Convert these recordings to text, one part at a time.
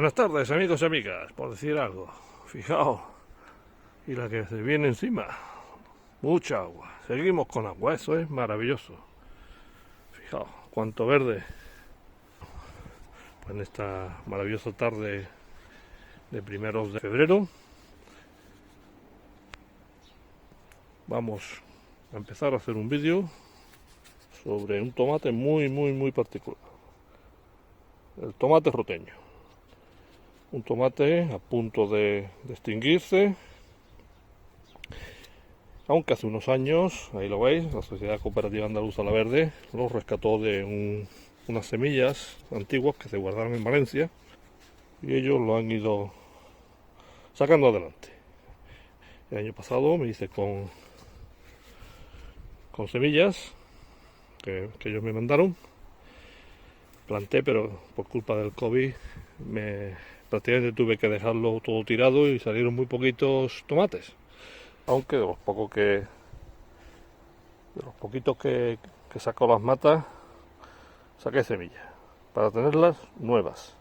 Buenas tardes, amigos y amigas, por decir algo. Fijaos, y la que se viene encima. Mucha agua. Seguimos con agua, eso es maravilloso. Fijaos, cuánto verde. Pues en esta maravillosa tarde de primeros de febrero vamos a empezar a hacer un vídeo sobre un tomate muy particular. El tomate roteño. Un tomate a punto de extinguirse, aunque hace unos años, ahí lo veis, la Sociedad Cooperativa Andaluza La Verde lo rescató de unas semillas antiguas que se guardaron en Valencia y ellos lo han ido sacando adelante. El año pasado me hice con semillas que ellos me mandaron, planté, pero por culpa del COVID prácticamente tuve que dejarlo todo tirado y salieron muy poquitos tomates. Aunque de los poquitos que saco las matas, saqué semillas para tenerlas nuevas.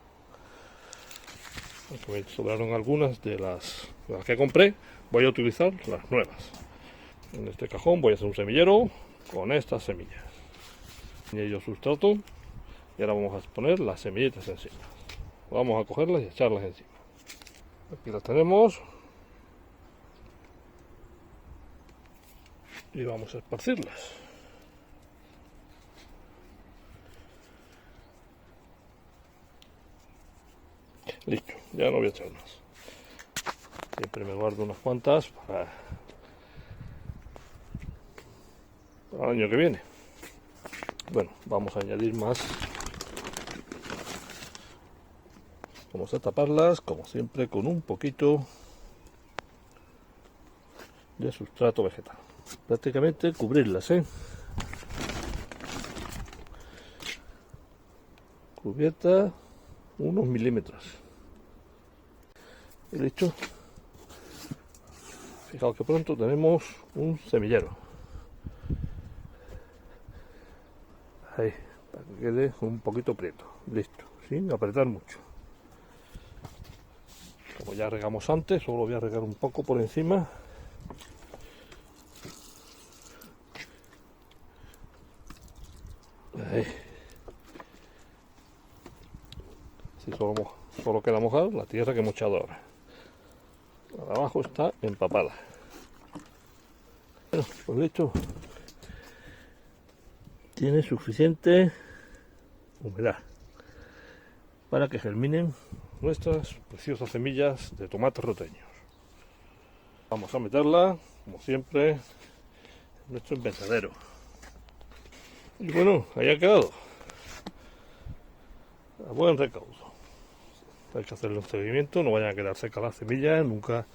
Aunque me sobraron algunas de las que compré, voy a utilizar las nuevas. En este cajón voy a hacer un semillero con estas semillas. Y ello sustrato, y ahora vamos a poner las semillitas encima. Vamos a cogerlas y echarlas encima. Aquí las tenemos. Y vamos a esparcirlas. Listo, ya no voy a echar más. Siempre me guardo unas cuantas para el año que viene. Bueno, vamos a añadir más. Vamos a taparlas, como siempre, con un poquito de sustrato vegetal. Prácticamente cubrirlas, cubierta unos milímetros. Y listo. Fijaos que pronto tenemos un semillero. Ahí, para que quede un poquito prieto. Listo, sin apretar mucho. Como ya regamos antes, solo voy a regar un poco por encima. Ahí. Si solo queda mojar la tierra que hemos echado ahora. Abajo está empapada. Bueno, pues listo. Tiene suficiente humedad para que germinen nuestras preciosas semillas de tomates roteños. Vamos a meterla, como siempre, en nuestro invernadero. Y bueno, ahí ha quedado. A buen recaudo. Hay que hacerle un seguimiento, no vayan a quedar secas las semillas, nunca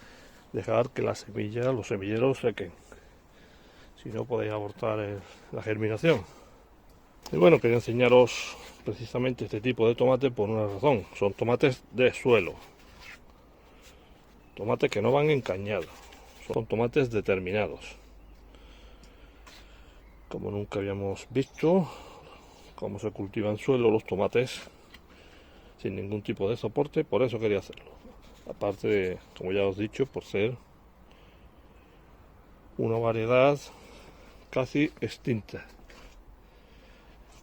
dejar que las semillas, los semilleros sequen. Si no podéis abortar la germinación. Y bueno, quería enseñaros precisamente este tipo de tomate por una razón. Son tomates de suelo. Tomates que no van encañados. Son tomates determinados. Como nunca habíamos visto cómo se cultivan en suelo los tomates sin ningún tipo de soporte, por eso quería hacerlo. Aparte de, como ya os he dicho, por ser una variedad casi extinta.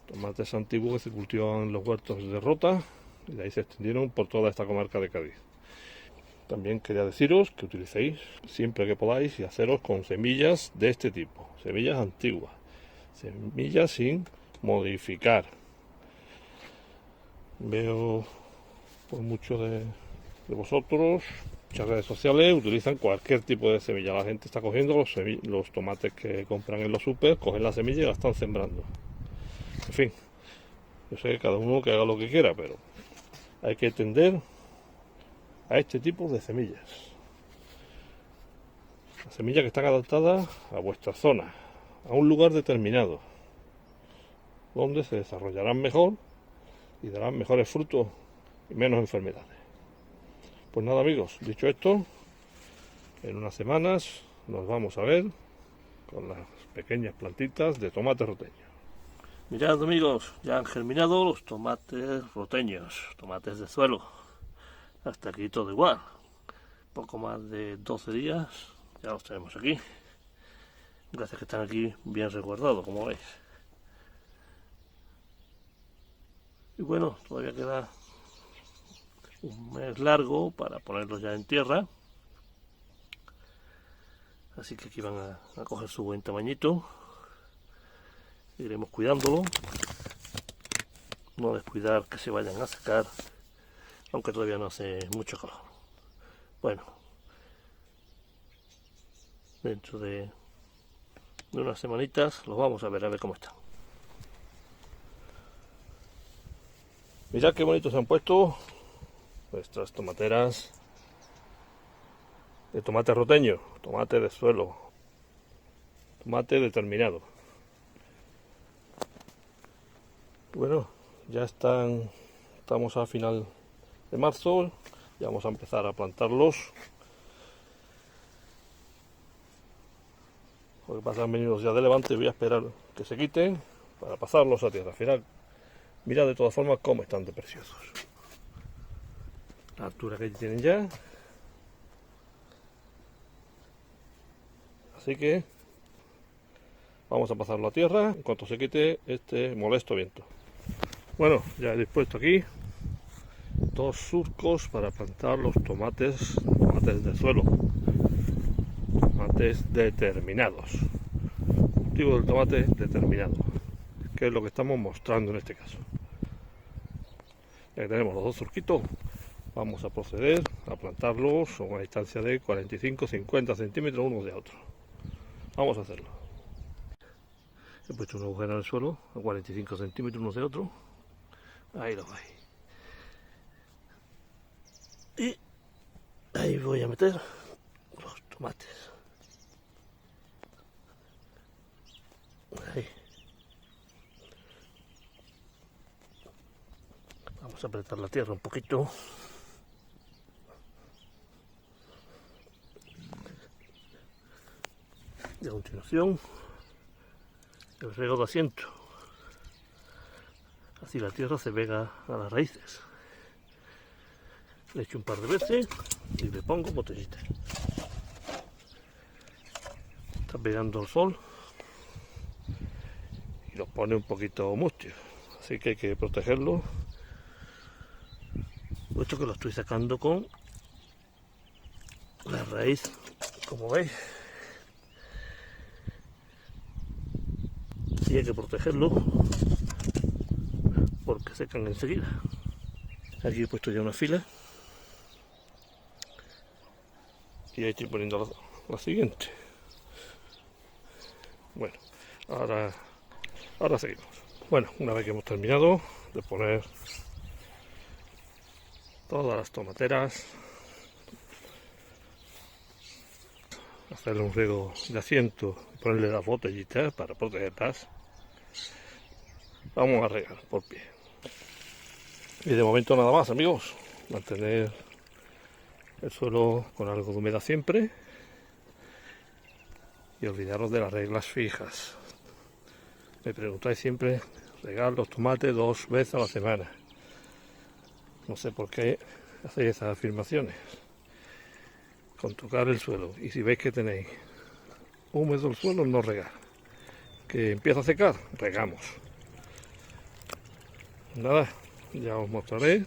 Tomates antiguos que se cultivaban en los huertos de Rota y de ahí se extendieron por toda esta comarca de Cádiz. También quería deciros que utilicéis siempre que podáis y haceros con semillas de este tipo, semillas antiguas, semillas sin modificar. Veo por muchos de vosotros, muchas redes sociales utilizan cualquier tipo de semilla. La gente está cogiendo los tomates que compran en los super, cogen la semilla y la están sembrando. En fin, yo sé que cada uno que haga lo que quiera, pero hay que tender a este tipo de semillas. Las semillas que están adaptadas a vuestra zona, a un lugar determinado, donde se desarrollarán mejor y darán mejores frutos y menos enfermedades. Pues nada, amigos, dicho esto, en unas semanas nos vamos a ver con las pequeñas plantitas de tomate roteño. Mirad, amigos, ya han germinado los tomates roteños, tomates de suelo. hasta aquí todo igual. Poco más de 12 días ya los tenemos aquí. Gracias que están aquí bien resguardados, como veis. Y bueno, todavía queda un mes largo para ponerlos ya en tierra. Así que aquí van a coger su buen tamañito. Iremos cuidándolo. No descuidar que se vayan a secar, aunque todavía no hace mucho calor. Bueno, dentro de unas semanitas los vamos a ver cómo están. Mirad qué bonitos se han puesto nuestras tomateras de tomate roteño, tomate de suelo, tomate determinado. Bueno, ya estamos a final de marzo, ya vamos a empezar a plantarlos. Lo que pasa, han venido ya de levante, voy a esperar que se quiten para pasarlos a tierra. Al final, mirad de todas formas cómo están de preciosos. La altura que tienen ya. Así que vamos a pasarlo a tierra en cuanto se quite este molesto viento. Bueno, ya he dispuesto aquí 2 surcos para plantar los tomates de suelo, tomates determinados, cultivo del tomate determinado, que es lo que estamos mostrando en este caso. Ya que tenemos los 2 surquitos, vamos a proceder a plantarlos a una distancia de 45-50 centímetros unos de otros. Vamos a hacerlo. He puesto un agujero en el suelo a 45 centímetros unos de otros. Ahí lo veis. Y ahí voy a meter los tomates. Ahí. Vamos a apretar la tierra un poquito. Y a continuación el riego de asiento. Así la tierra se pega a las raíces. Le echo un par de veces y le pongo botellita. Está pegando el sol y los pone un poquito mustios, así que hay que protegerlo, puesto que lo estoy sacando con la raíz, como veis, y hay que protegerlo porque secan enseguida. Aquí he puesto ya una fila y ahí estoy poniendo la siguiente. Bueno, ahora seguimos. Bueno, una vez que hemos terminado de poner todas las tomateras, hacerle un riego de asiento y ponerle las botellitas para protegerlas, vamos a regar por pie. Y de momento nada más, amigos, mantener el suelo con algo de humedad siempre y olvidaros de las reglas fijas. Me preguntáis siempre, regar los tomates 2 veces a la semana. No sé por qué hacéis esas afirmaciones. Con tocar el suelo, y si veis que tenéis húmedo el suelo, no regar. Que empieza a secar, regamos. Nada, ya os mostraré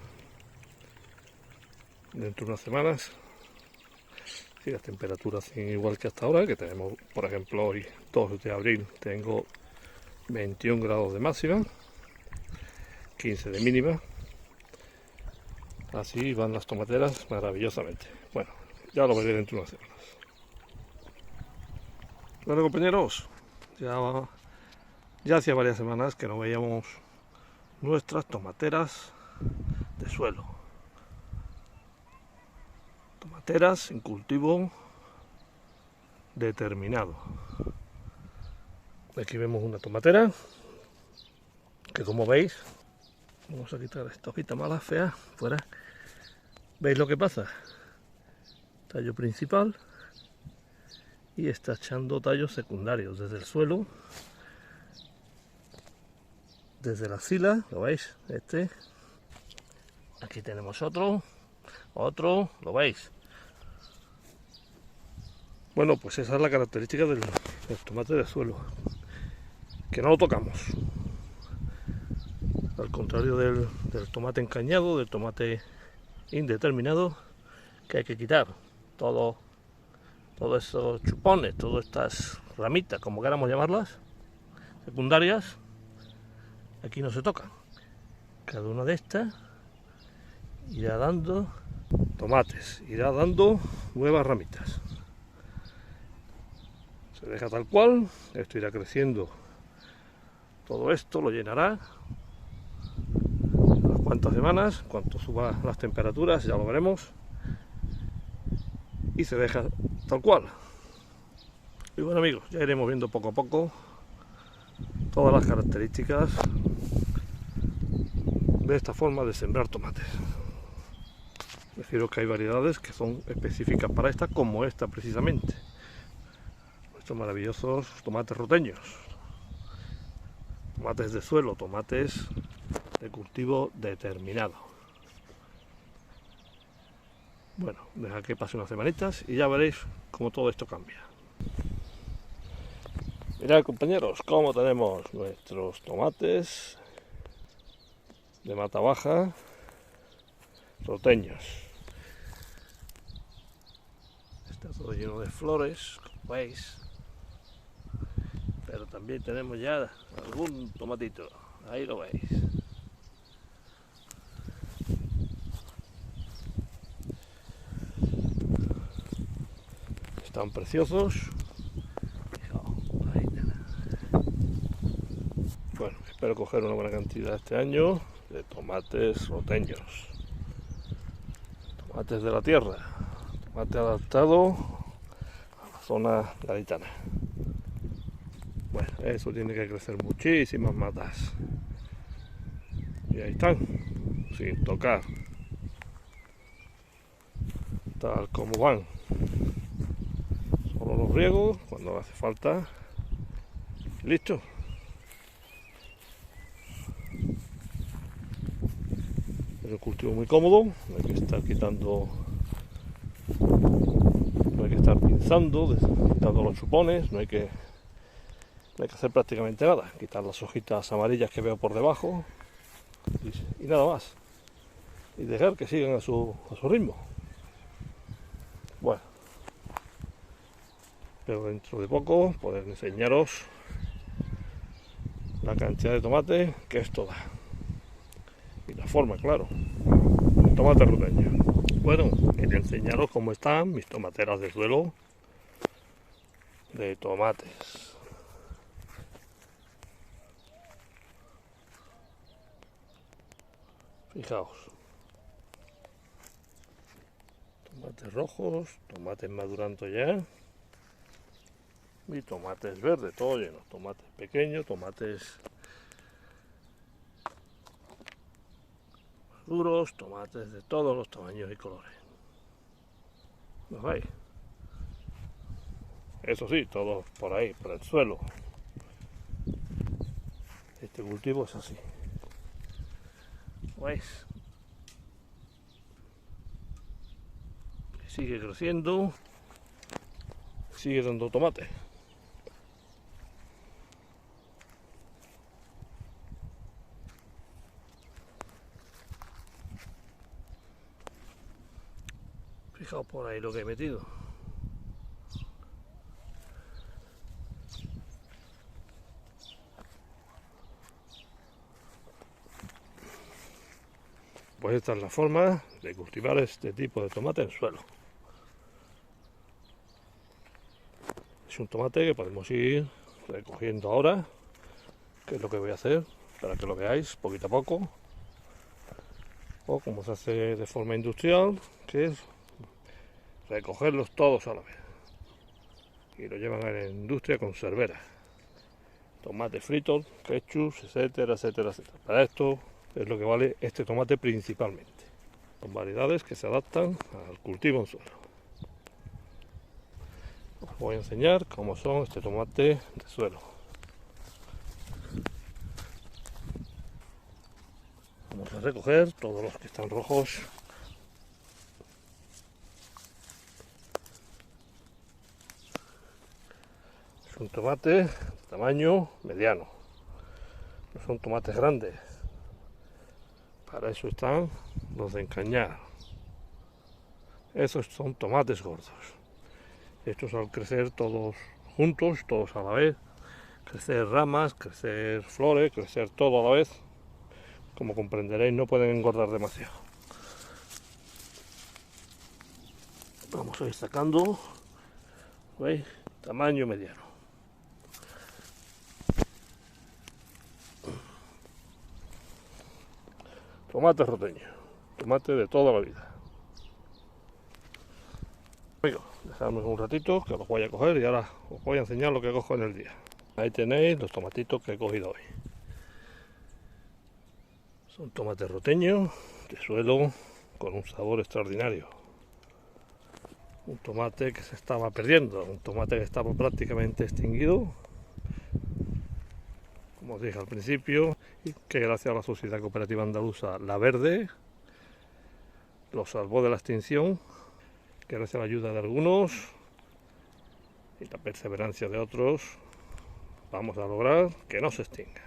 dentro de unas semanas si las temperaturas siguen igual que hasta ahora, que tenemos, por ejemplo, hoy 2 de abril, tengo 21 grados de máxima, 15 de mínima. Así van las tomateras maravillosamente. Bueno, ya lo veré dentro de unas semanas. Bueno, compañeros, ya hacía varias semanas que no veíamos nuestras tomateras de suelo. Tomateras en cultivo determinado. Aquí vemos una tomatera que, como veis, vamos a quitar esta hojita mala, fea, fuera. ¿Veis lo que pasa? Tallo principal y está echando tallos secundarios desde el suelo, desde la axila, ¿lo veis? Aquí tenemos otro, otro, ¿lo veis? Bueno, pues esa es la característica del tomate de suelo, que no lo tocamos. Al contrario del tomate encañado, del tomate indeterminado, que hay que quitar todos esos chupones, todas estas ramitas, como queramos llamarlas, secundarias. Aquí no se tocan. Cada una de estas irá dando tomates, irá dando nuevas ramitas. Se deja tal cual, esto irá creciendo. Todo esto lo llenará unas cuantas semanas, cuanto suban las temperaturas, ya lo veremos. Y se deja tal cual. Y bueno amigos, ya iremos viendo poco a poco todas las características de esta forma de sembrar tomates. Deciros que hay variedades que son específicas para esta, como esta precisamente. Estos maravillosos tomates roteños, tomates de suelo, tomates de cultivo determinado. Bueno, deja que pase unas semanitas y ya veréis cómo todo esto cambia. Mirad compañeros, cómo tenemos nuestros tomates de mata baja roteños. Está todo lleno de flores, como veis, pero también tenemos ya algún tomatito, ahí lo veis. Están preciosos. Bueno, espero coger una buena cantidad este año de tomates roteños, tomates de la tierra, tomate adaptado a la zona gaditana. Bueno, eso tiene que crecer muchísimas matas. Y ahí están, sin tocar, tal como van. Solo los riego cuando hace falta. Y listo. Es un cultivo muy cómodo, no hay que estar quitando, no hay que estar pinzando, quitando los chupones, no hay que hacer prácticamente nada, quitar las hojitas amarillas que veo por debajo y nada más, y dejar que sigan a su ritmo. Bueno, pero dentro de poco poder enseñaros la cantidad de tomate que esto da y la forma, claro, tomate roteño. Bueno, quería enseñaros cómo están mis tomateras de suelo de tomates. Fijaos, tomates rojos, tomates madurando ya y tomates verdes, todo lleno, tomates pequeños, tomates maduros, tomates de todos los tamaños y colores. ¿Los veis? Eso sí, todos por ahí, por el suelo. Este cultivo es así. ¿Veis? Sigue creciendo, sigue dando tomate. Fijaos por ahí lo que he metido. Pues esta es la forma de cultivar este tipo de tomate en suelo. Es un tomate que podemos ir recogiendo ahora, que es lo que voy a hacer para que lo veáis poquito a poco, o como se hace de forma industrial, que es recogerlos todos a la vez y lo llevan a la industria conservera, tomates fritos, ketchup, etcétera, etcétera, etcétera. Para esto es lo que vale este tomate principalmente. Son variedades que se adaptan al cultivo en suelo. Os voy a enseñar cómo son este tomate de suelo. Vamos a recoger todos los que están rojos Es un tomate de tamaño mediano, no son tomates grandes. Para eso están los de encañar. Esos son tomates gordos. Estos al crecer todos juntos, todos a la vez, crecer ramas, crecer flores, crecer todo a la vez, como comprenderéis, no pueden engordar demasiado. Vamos a ir sacando, ¿veis? Tamaño mediano. Tomate roteño, tomate de toda la vida. Amigos, dejadme un ratito que los voy a coger y ahora os voy a enseñar lo que cojo en el día. Ahí tenéis los tomatitos que he cogido hoy. Son tomates roteños de suelo con un sabor extraordinario. Un tomate que se estaba perdiendo, un tomate que estaba prácticamente extinguido, como os dije al principio, y que gracias a la Sociedad Cooperativa Andaluza La Verde lo salvó de la extinción, que gracias a la ayuda de algunos y la perseverancia de otros vamos a lograr que no se extinga.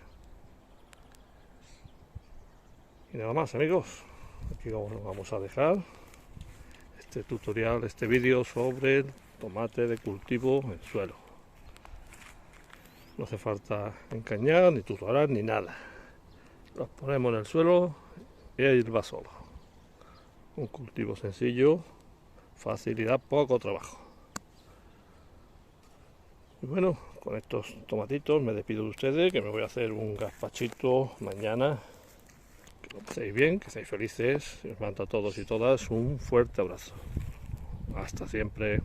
Y nada más, amigos, aquí vamos a dejar este tutorial, este vídeo sobre el tomate de cultivo en suelo. No hace falta encañar, ni tutorar, ni nada. Los ponemos en el suelo y ahí va solo. Un cultivo sencillo, facilidad, poco trabajo. Y bueno, con estos tomatitos me despido de ustedes, que me voy a hacer un gazpachito mañana. Que lo paséis bien, que seáis felices. Y os mando a todos y todas un fuerte abrazo. Hasta siempre.